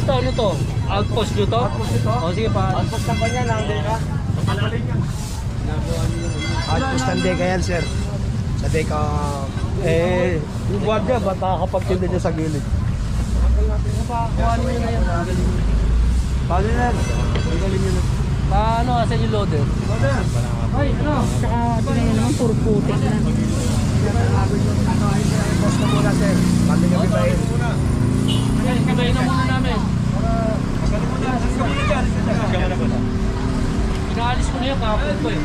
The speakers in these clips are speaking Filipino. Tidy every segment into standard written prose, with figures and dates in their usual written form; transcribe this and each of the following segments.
to, ano to? Outpost nyo to? Outpost ito? O sige pa. Outpost ng kanya, number ka? Outpost ng deka yan, sir. Sa deka, yung buwan niya, ba't nakakapagtindi niya sa gilid? Kuhanin nyo na yan. Paano yan? Magaling nyo na. Paano kasi yung loader? Loader! Ay, ano? Saka tingnan naman, puro putik na. Boss na muna, sir. Bago nyo bibayin. Okay, kibayin na muna namin. Inaalis ko na yan, kahapon ko eh.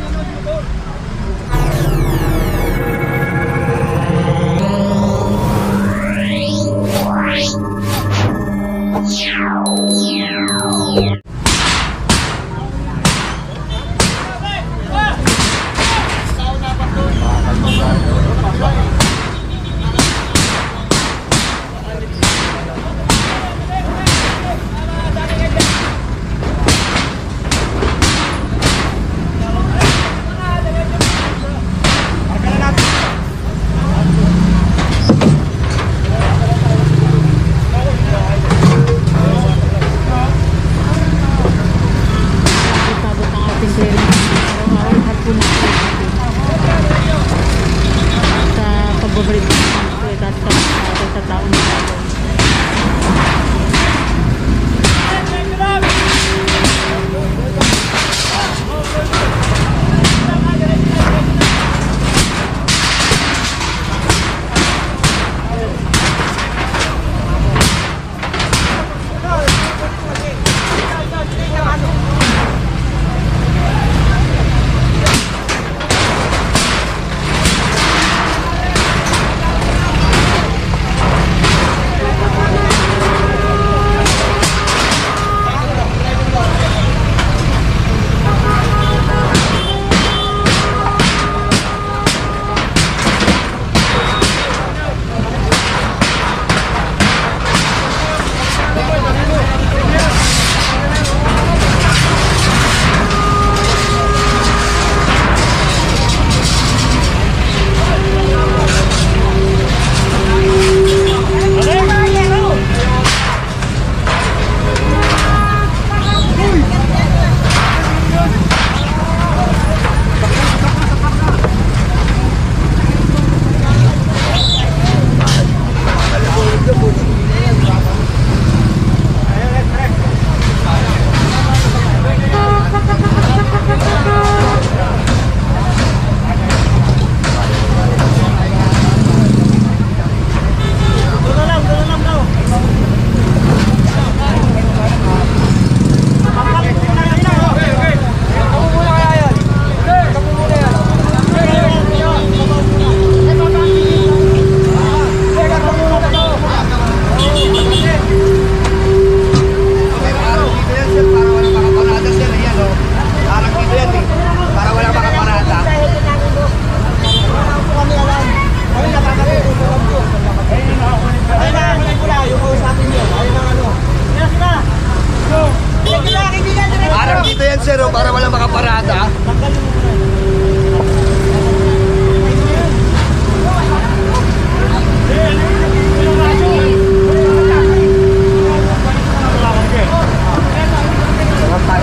Para wala makaparada.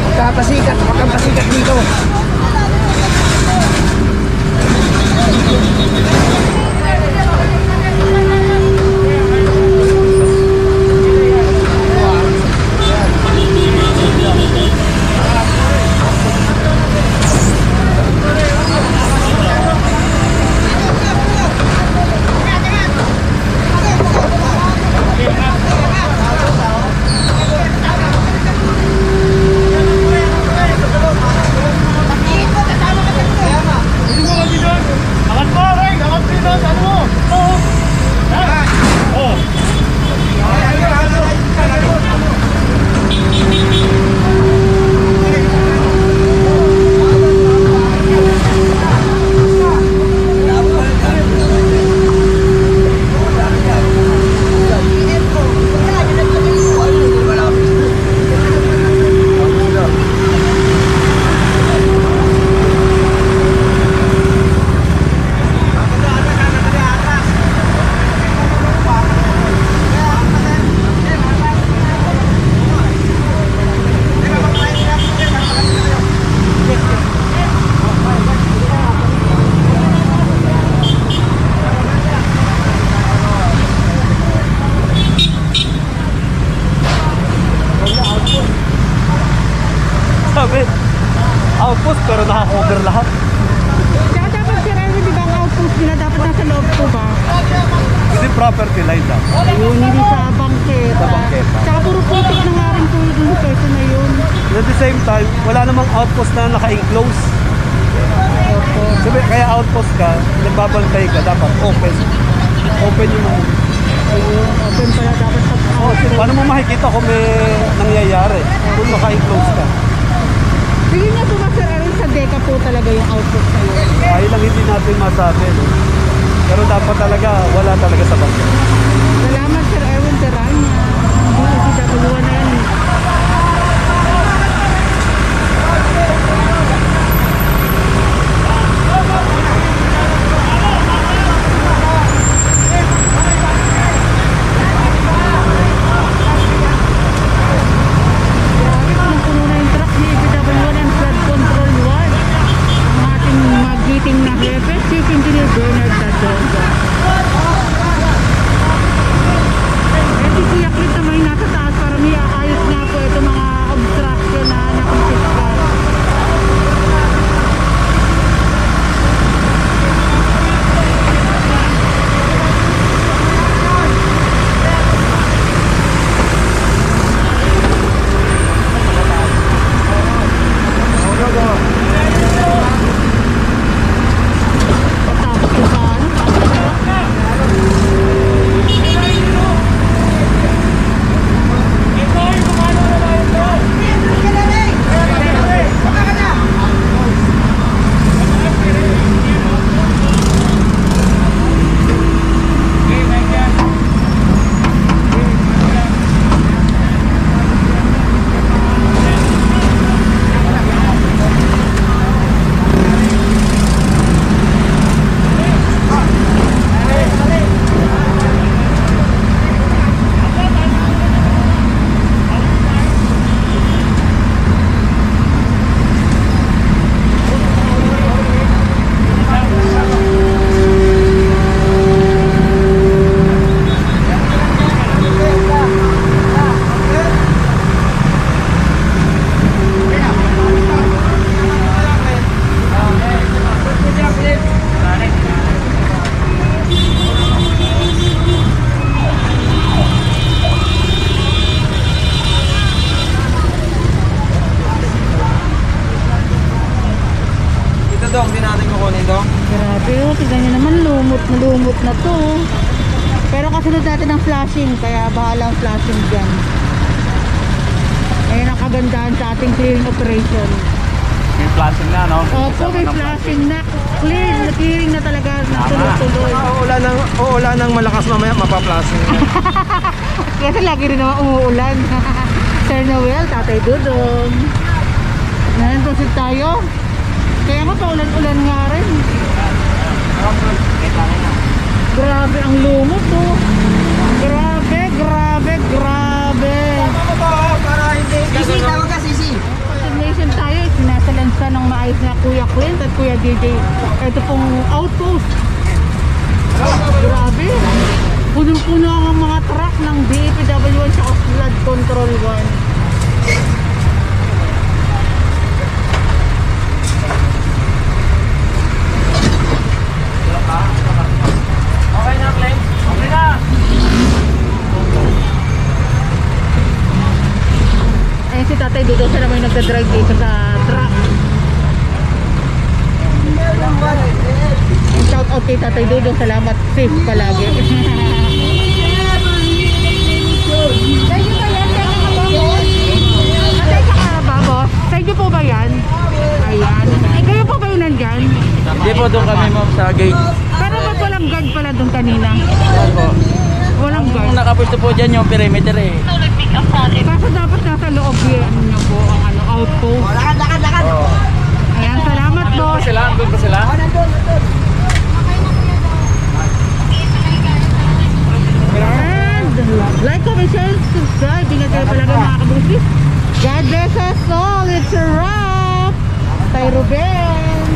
Magkapasikat dito. sabi, outpost pero naka-cover lahat. Tsaka dapat Sir Erwin, di ba ang outpost nila dapat nasa loob po ba? Hindi property line lang. Ayun, hindi sa bangketa. Sa bangketa. Tsaka puro putik na nga rin po yung pwesto na yun. At the same time, wala namang outpost na naka-enclose. Sabi, kaya outpost ka, nagbabantay ka, dapat open. Open yung... Ayun, open pala dapat sa Paano mo makikita kung may nangyayari kung naka-enclose ka? Tingin niya po ba Sir Erwin, sa Deca po talaga yung outpost na yun? Ay lang hindi natin masabi. No? Pero dapat talaga, wala talaga sa bangka. Salamat Sir Erwin Teranya. Hindi si W1 na yan. Puno na yung truck ni EPW1 and Flood Control 1. Ang ating magiting na hepe, Chief Engineer Bernard Tadonga. Eh, si Kuya Clint naman yung nasa taas para may aayos nga po ito mga obstruction na nakumpiskan. Patapos ko sa ano, grabe oh, tignan nyo naman, lumot na to. Pero kasunod natin ang flashing, kaya bahala ang flashing dyan. Ayan ang kagandahan sa ating clearing operation. May flashing na, no? Opo, may flashing na. Clearing na talaga, tuloy-tuloy. Uulan ng malakas mamaya, mapa-flashing. Kasi lagi rin naman umuulan. Sir Noel, Tatay Dudong. Ngayon proceed tayo. Kaya nga paulan-ulan nga rin. Grabe ang lumot oh. Grabe. Sisi, tawag ka, Sisi. Destination tayo, sinasalansa ng maayos na Kuya Clint at Kuya DJ. Ito pong outpost. Grabe. Punong-puno ang mga truck ng DPW1 sa Flood Control 1. Okay na, Clint? Okay na! Ayun si Tatay Dudo, siya naman yung nagdadrive dito sa truck. Shout out kay Tatay Dudo, salamat, safe palagi. Thank you pa yan, Tatay Kakababo. Thank you po ba yan? Ayan. Ay, kayo po ba yung nandyan? Hindi po doon kami, ma'am, sa gate. Pero ba't walang guard pala doon kanina? Yan po. Walang guard. Kung nakapwesto po dyan yung perimeter eh. Kaso dapat nasa loob yan nyo po ang ano, outpost. Lakad! Oo. Ayan, salamat po. Doon pa sila? And like, comment, share, subscribe. Ingat kayo palagi mga kabusis. God bless us all. It's a wrap. Tay Ruben.